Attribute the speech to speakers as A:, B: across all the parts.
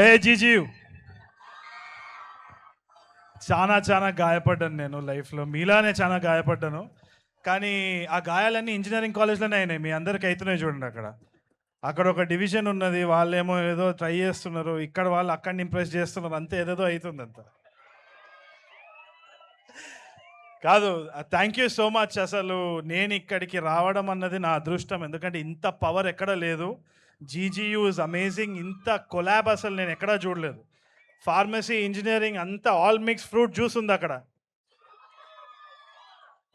A: ఏ జీజీవ్ చాలా చాలా గాయపడ్డాను నేను లైఫ్లో, మీలానే చాలా గాయపడ్డాను. కానీ ఆ గాయాలన్నీ ఇంజనీరింగ్ కాలేజ్లోనే అయినాయి. మీ అందరికి అవుతున్నాయి చూడండి. అక్కడ అక్కడ ఒక డివిజన్ ఉన్నది, వాళ్ళేమో ఏదో ట్రై చేస్తున్నారు, ఇక్కడ వాళ్ళు అక్కడిని ఇంప్రెస్ చేస్తున్నారు, అంతే ఏదేదో అవుతుంది అంత. కాదు, థ్యాంక్ యూ సో మచ్. అసలు నేను ఇక్కడికి రావడం అన్నది నా అదృష్టం, ఎందుకంటే ఇంత పవర్ ఎక్కడ లేదు. జీజీయూ ఇస్ అమేజింగ్. ఇంత కొలాబ్ అసలు నేను ఎక్కడా చూడలేదు. ఫార్మసీ, ఇంజనీరింగ్ అంతా ఆల్ మిక్స్ ఫ్రూట్ జ్యూస్ ఉంది అక్కడ.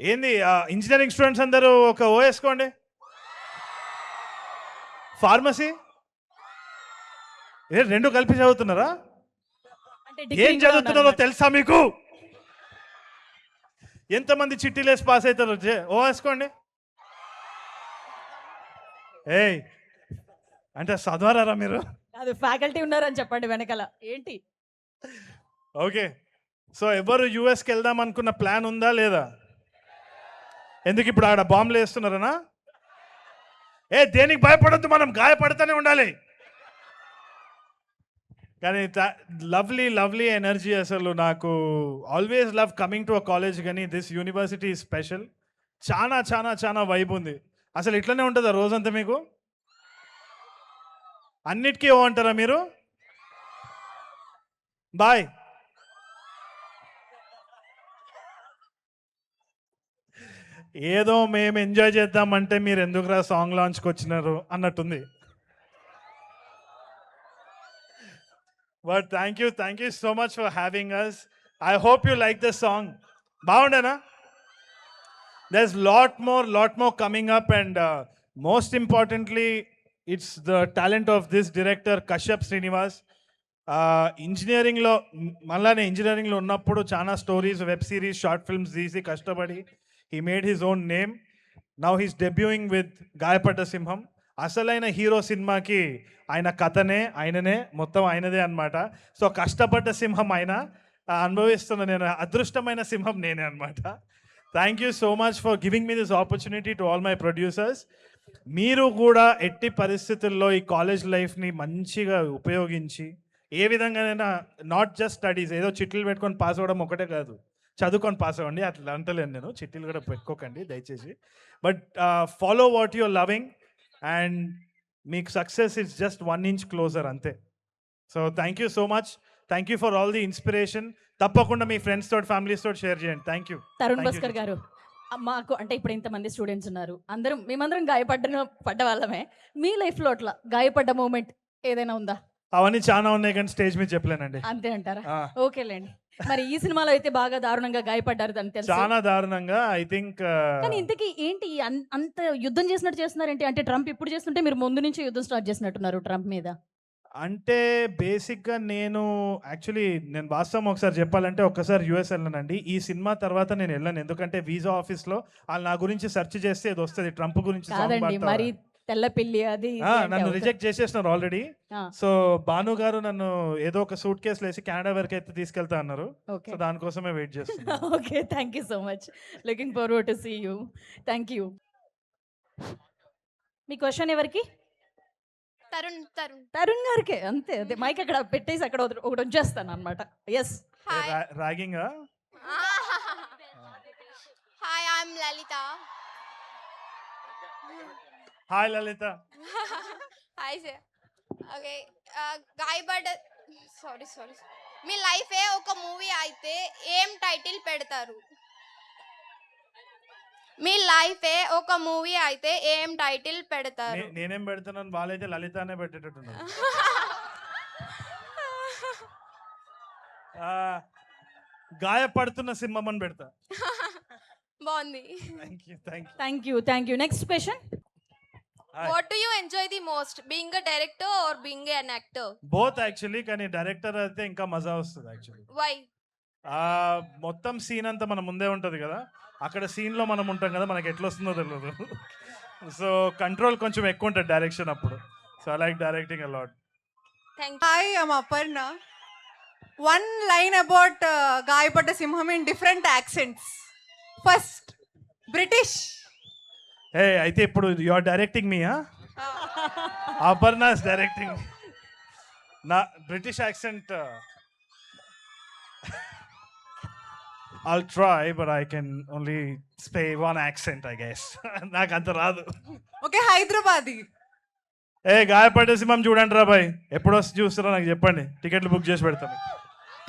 A: ఏంది ఇంజనీరింగ్ స్టూడెంట్స్ అందరూ ఒక ఓ వేసుకోండి. ఫార్మసీ రెండు కలిపి చదువుతున్నారా? ఏం చదువుతున్నారో తెలుసా మీకు? ఎంతమంది చిట్టీలేసి పాస్ అవుతారు? ఓ వేసుకోండి. ఏయ్ అంటే చదవరారా మీరు?
B: అది ఫ్యాకల్టీ ఉన్నారని చెప్పండి వెనకాల. ఏంటి
A: ఓకే, సో ఎవరు యూఎస్కి వెళ్దాం అనుకున్న ప్లాన్ ఉందా లేదా? ఎందుకు ఇప్పుడు ఆడ బాంబులు వేస్తున్నారనా? దేనికి భయపడద్దు, మనం గాయపడుతూనే ఉండాలి. కానీ లవ్లీ లవ్లీ ఎనర్జీ. అసలు నాకు always love coming to a college, కానీ దిస్ యూనివర్సిటీ స్పెషల్. చాలా చాలా చాలా వైబ్ ఉంది. అసలు ఇట్లనే ఉంటుందా రోజంతా మీకు? అన్నిటికీ ఓ అంటారా మీరు? బాయ్. ఏదో మేము ఎంజాయ్ చేద్దామంటే మీరు ఎందుకురా సాంగ్ లాంచ్కి వచ్చినారు అన్నట్టుంది. But thank you so much for having us. I hope you like the song. బాగుండేనా? there's lot more coming up, and most importantly it's the talent of this director Kashyap Srinivas. ఇంజనీరింగ్లో మళ్ళానే ఇంజనీరింగ్లో ఉన్నప్పుడు చాలా stories, web series, short films తీసి కష్టపడి he made his own name. Now he's debuting with గాయపడ్డ సింహం. అసలైన హీరో సినిమాకి ఆయన కథనే, ఆయననే, మొత్తం ఆయనదే అనమాట. సో కష్టపడ్డ సింహం ఆయన, అనుభవిస్తున్న నేను అదృష్టమైన సింహం నేనే అనమాట. Thank you so much for giving me this opportunity to all my producers. మీరు కూడా ఎట్టి పరిస్థితుల్లో ఈ కాలేజ్ లైఫ్ని మంచిగా ఉపయోగించి ఏ విధంగానైనా, నాట్ జస్ట్ స్టడీస్, ఏదో చిట్లు పెట్టుకొని పాస్ అవ్వడం ఒకటే కాదు, చదువుకొని పాస్ అవ్వండి, అట్లా అంటలేను నేను, చిట్టీలు కూడా పెట్టుకోకండి దయచేసి. But follow what your loving, and మీకు success is just 1 inch closer అంతే. So thank you so much. Thank you for all the inspiration. తప్పకుండా మీ ఫ్రెండ్స్ తోటి, ఫ్యామిలీస్ తోటి షేర్ చేయండి. Thank you.
B: తరుణ్ భాస్కర్ గారు, మాకు అంటే ఇప్పుడు ఇంతమంది స్టూడెంట్స్ ఉన్నారు, మేమందరం పడ్డ వాళ్ళమే. మీ లైఫ్లో అట్లా గాయపడ్డ మూమెంట్ ఏదైనా ఉందా?
A: అవన్నీ చాలా ఉన్నాయి కానీ స్టేజ్ మీద చెప్పలేనండి.
B: అంతే అంటారా? ఓకేలేండి. మరి ఈ సినిమాలో అయితే బాగా దారుణంగా గాయపడ్డారు, దాన్ని తెలుసు.
A: చాలా దారుణంగా, ఐ థింక్.
B: కానీ ఇంతకీ ఏంటి అంత యుద్ధం చేసినట్టు చేస్తున్నారేంటి? అంటే ట్రంప్ ఇప్పుడు చేస్తుంటే మీరు ముందు నుంచి యుద్ధం స్టార్ట్ చేసినట్టున్నారు ట్రంప్ మీద.
A: అంటే బేసిక్గా నేను వాస్తవం ఒకసారి చెప్పాలంటే, ఒక్కసారి యూఎస్ వెళ్ళానండి. ఈ సినిమా తర్వాత నేను వెళ్ళాను, ఎందుకంటే వీసా ఆఫీస్లో వాళ్ళు నా గురించి సెర్చ్ చేస్తే ఇది వస్తుంది, ట్రంప్ గురించి.
B: కాదండి, మరి తెల్ల పిల్లి అది
A: నన్ను రిజెక్ట్ చేసేసినారు ఆల్రెడీ. సో భాను గారు నన్ను ఏదో ఒక సూట్ కేసులో వేసి కెనడా వరకు అయితే తీసుకెళ్తా అన్నారు. సో దానికోసమే వెయిట్ చేస్తున్నాను.
B: Okay, thank you so much. Looking forward to see you. Thank you. మీ క్వశ్చన్ ఎవరికి? తరుణ్ గారికి. అంతే, అదే మైక్ అక్కడ పెట్టేసి అక్కడ ఒకటి వచ్చేస్తాను అనమాట. Yes.
A: Ragging.
C: Hi, I'm Lalitha.
A: Hi Lalitha.
C: Hi sir. Okay, గాయపడ్డ సారీ మీ లైఫే ఒక మూవీ అయితే ఏం టైటిల్ పెడతారు? మీ లైఫే ఒక మూవీ అయితే ఏం టైటిల్ పెడతారు?
A: నేనేం పెడతాను, వాళ్ళైతే లలిత అనే పెట్టేటట్టున్నారు. గాయపడుతున్న సింహం అని పెడతా.
C: బాగుంది.
B: Thank you. Next question.
C: What do you enjoy the most, being a director or being an actor?
A: Both actually, కానీ డైరెక్టర్ అయితే ఇంకా మజా వస్తుంది యాక్చువల్లీ.
C: వై?
A: మొత్తం సీన్ అంతా మన ముందే ఉంటుంది కదా, అక్కడ సీన్లో మనం ఉంటాం కదా, మనకి ఎట్లా వస్తుందో తెలియదు. సో కంట్రోల్ కొంచెం ఎక్కువ ఉంటుంది డైరెక్షన్ అప్పుడు. So I like directing a lot.
D: Hi, I'm Aparna. One line about గాయపడ్డ సింహం in different accents. First, British.
A: అయితే ఇప్పుడు యు ఆర్ డైరెక్టింగ్ మీ? Aparna is directing. నా British accent I'll try, but I can only say one accent, I guess. నాకు అంత రాదు.
D: Okay Hyderabadi.
A: గాయపడే సింహం చూడండి రా బాయ్, ఎప్పుడు వస్తే చూస్తారో నాకు చెప్పండి, టికెట్లు బుక్ చేసి పెడతాను.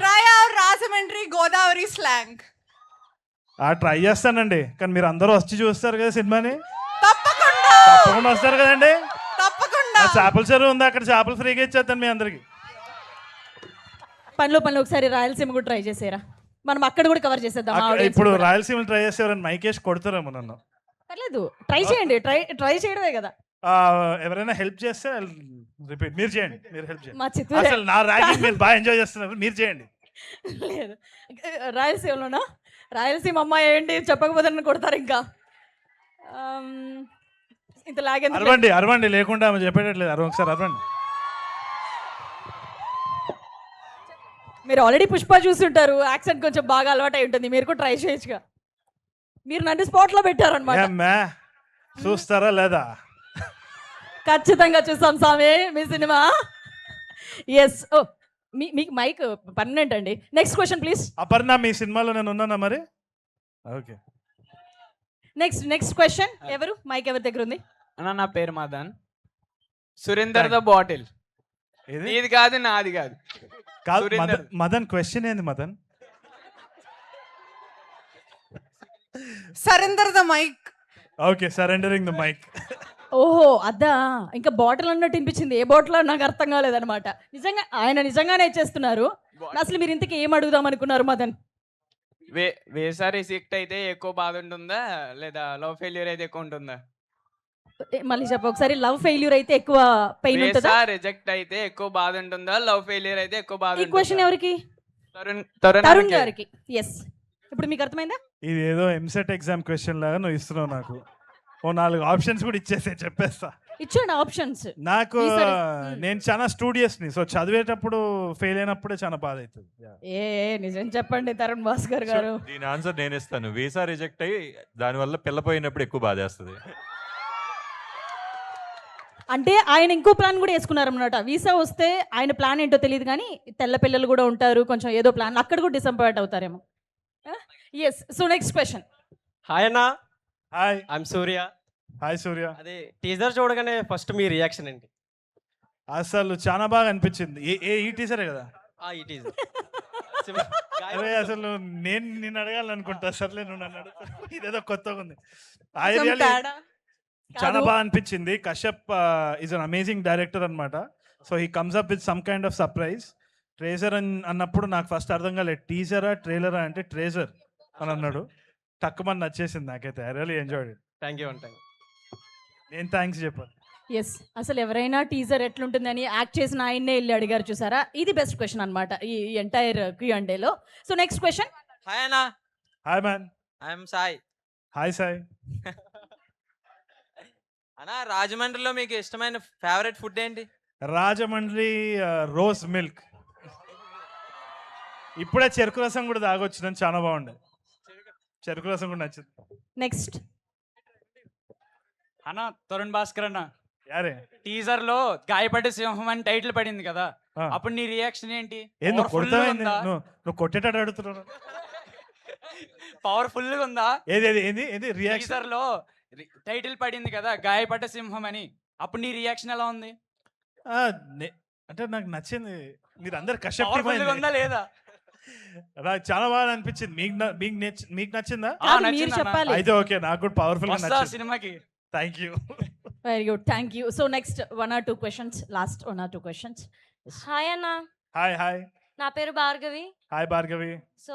D: Try our Rajahmundry Godavari slang.
A: Try చేస్తానండి, కానీ మీరు అందరూ వచ్చి చూస్తారు కదా సినిమాని.
D: తప్పకుండా
A: తప్పకుండా వస్తారు కదండి.
D: తప్పకుండా.
A: చేపల చెరువు ఉంది, అక్కడ చేపలు ఫ్రీగా ఇచ్చేస్తాను మీ అందరికి.
B: పనిలో ఒకసారి రాయలసీమ కూడా ట్రై చేసేరా, మనం అక్కడ కూడా కవర్ చేసేద్దాం.
A: ఇప్పుడు రాయలసీమ ట్రై చేసేవారని మైకేష్ కొడతారేమో నన్ను.
B: పర్లేదు, ట్రై చేయండి, ట్రై చేయడమే కదా.
A: ఎవరైనా హెల్ప్ చేస్తే రిపీట్ మీరు చేయండి, మీరు హెల్ప్ చేయండి.
B: మా చిత్తూరు
A: అసలు నా ర్యాగింగ్ మీరు బాగా ఎంజాయ్ చేస్తున్నారు, మీరు చేయండి.
B: లేదు, రాయలసీమలోనా? రాయలసీమ అమ్మాయి ఏంటి చెప్పకపోతే నన్ను కొడతారు ఇంకా. ఇంత లాగేందుకు?
A: అరవండి అరవండి, లేకుండా ఆమె చెప్పేటట్లేదు. ఒకసారి అరవండి.
B: మీరు ఆల్రెడీ పుష్ప చూస్తుంటారు, యాక్సెంట్ కొంచెం బాగా అలవాటు అయి ఉంటుంది, మీరు కూడా ట్రై చేయొచ్చుగా. మీరు నన్ను స్పాట్లో పెట్టారనమాట.
A: ఏమ్మా చూస్తారా లేదా?
B: ఖచ్చితంగా చూసాం స్వామి మీ సినిమా. ఎస్. ఓ మీకు మైక్ పర్మనెంట్ అండి. Next question please.
A: అపర్ణ, మీ సినిమాలో నేను ఉన్నానా మరి? Okay,
B: next question. ఎవరు మైక్ ఎవరి దగ్గర ఉంది?
E: అన్న నా పేరు మదన్. Surender the bottle. ఇది కాదు, నాది కాదు. సురేందర్.
A: మదన్ క్వశ్చన్ ఏంది Madan?
D: Surrender the mic.
A: Okay, surrendering the mic.
B: ఓహో అద్దా, ఇంకా బాటిల్ అన్నట్టు వినిపించింది. ఏ బాటిల్ నాకు అర్థం కాలేదనమాట. ఆయన నిజంగానే చేస్తున్నారు. అసలు మీరు ఇంతకీ ఏం అడుగుదాం అనుకున్నారు మదన్?
E: వేసా రిజెక్ట్ అయితే ఎక్కువ బాధ ఉంటుందా, లేదా లవ్ ఫెయిల్యూర్ అయితే ఎక్కువ ఉంటుందా?
B: మళ్ళీ చెప్ప ఒకసారి. లవ్ ఫెయిల్యూర్ అయితే ఎక్కువ పెయిన్ ఉంటుందా?
E: రిజెక్ట్ అయితే ఎక్కువ బాధ ఉంటుందా, లవ్ ఫెయిల్యూర్ అయితే ఎక్కువ బాధ?
B: ఈ క్వశ్చన్ ఎవరికి? తరుణ్ గారికి. ఎస్. ఇప్పుడు మీకు అర్థమైందా?
A: ఇది ఏదో ఎంసెట్ ఎగ్జామ్ క్వశ్చన్ లాగా నువ్వు ఇస్తున్నావు నాకు. 4 ఆప్షన్స్ కూడా ఇచ్చేసే, చెప్పేస్తా.
B: ఇచ్చాను ఆప్షన్స్.
A: నాకు నేను చాలా స్టూడియస్ని, సో చదివేటప్పుడు ఫెయిల్ అయినప్పుడే చాలా బాధ అవుతుంది.
B: నిజం చెప్పండి తరుణ్ భాస్కర్ గారు.
F: దీని ఆన్సర్ నేను ఇస్తాను. వీసా రిజెక్ట్ అయ్యి దానివల్ల పిల్ల పోయినప్పుడు ఎక్కువ బాధేస్తుంది.
B: అంటే ఆయన ఇంకో ప్లాన్ కూడా వేసుకున్నారు అన్నమాట. వీసా వస్తే ఆయన ప్లాన్ ఏంటో తెలియదు, కానీ తెల్ల పిల్లలు కూడా ఉంటారు, కొంచెం ఏదో ప్లాన్, అక్కడ కూడా డిసప్పాయింట్ అవుతారేమో. Yes. So next question.
G: Hi అన్న.
A: Hi.
G: I'm Surya.
A: Hi Surya.
G: అదే టీజర్ చూడగానే ఫస్ట్ మీ రియాక్షన్ ఏంటి?
A: అసలు చాలా బాగా అనిపించింది. ఈ టీజరే కదా?
G: ఈ టీజర్.
A: అరే అసలు నేను నిన్ను అడగాలనుకుంటా, సర్లే నువ్వు నన్ను అడుగుతా. ఇదేదో కొత్తగా ఉంది. చాలా బాగా అనిపించింది. Kashyap is an amazing director అనమాట. So he comes up with some kind of surprise. ట్రేజర్ అన్నప్పుడు నాకు ఫస్ట్ అర్థం కాలేదు, టీజరా ట్రైలరా అంటే ట్రేజర్ అని అన్నాడు. తక్కువ నచ్చేసింది నాకైతే. I really enjoyed it.
G: Thank you అంటాను.
A: నేను థ్యాంక్స్ చెప్పాను.
B: ఎస్. అసలు ఎవరైనా టీజర్ ఎట్లుంటుందని యాక్ట్ చేసిన ఆయన్నే వెళ్ళి అడిగారు చూసారా. ఇది బెస్ట్ క్వశ్చన్ అనమాట ఈ ఎంటైర్ Q&Aలో. So next question.
G: హాయ్ అన్న.
A: Hi man.
G: I'm Sai.
A: Hi Sai.
G: అన్న రాజమండ్రిలో మీకు ఇష్టమైన ఫేవరెట్ ఫుడ్ ఏంటి?
A: Rajahmundry rose milk. ఇప్పుడే చెరుకు రసం కూడా తాగొచ్చు, చాలా బాగుండే. చెరుకు రసం కూడా నచ్చింది.
B: నెక్స్ట్
H: అన్న తరుణ్ భాస్కర్ అన్న.
A: యారే
H: టీజర్ లో గాయపడ్డ సింహం అని టైటిల్ పడింది కదా, అప్పుడు నీ రియాక్షన్ ఏంటి?
A: నువ్వు కొడతావేంది? నువ్వు కొట్టేటట్టు అడుగుతున్నావు.
H: పవర్ఫుల్ గా ఉందా?
A: ఏది రియాక్షన్?
H: టీజర్ లో టైటిల్ పడింది కదా గాయపడ్డ సింహం అని, అప్పుడు నీ రియాక్షన్ ఎలా ఉంది?
A: అంటే నాకు నచ్చింది. మీరు అందరు
H: పవర్ఫుల్ గా ఉందా లేదా?
A: నాకు చాలా బాగా అనిపించింది. మీకు నచ్చిందా?
B: మీరు చెప్పాలి.
A: అయితే ఓకే, నాకు కూడా పవర్ఫుల్ గా నచ్చింది
H: సినిమాకి.
A: Thank you.
B: Very good, thank you. So next 1 or 2 questions, last 1 or 2 questions.
C: Hi అన్న.
A: Hi hi.
C: నా పేరు Bhargavi.
A: Hi Bhargavi.
C: So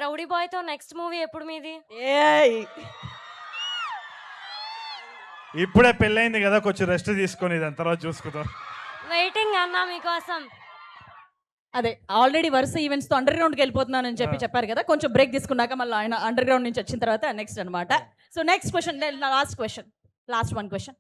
C: rowdy boy తో నెక్స్ట్ మూవీ ఎప్పుడు మీది?
A: ఇప్పుడే పెళ్ళైంది కదా, కొంచెం రెస్ట్ తీసుకొని దాని తర్వాత చూసుకుందాం.
C: వెయిటింగ్ అన్న మీకోసం.
B: అదే ఆల్రెడీ వరుస ఈవెంట్స్ తో అండర్ గ్రౌండ్కి వెళ్ళిపోతున్నానని చెప్పారు కదా, కొంచెం బ్రేక్ తీసుకున్నాక మళ్ళీ ఆయన అండర్ గ్రౌండ్ నుంచి వచ్చిన తర్వాత నెక్స్ట్ అనమాట. So next question, last 1 question.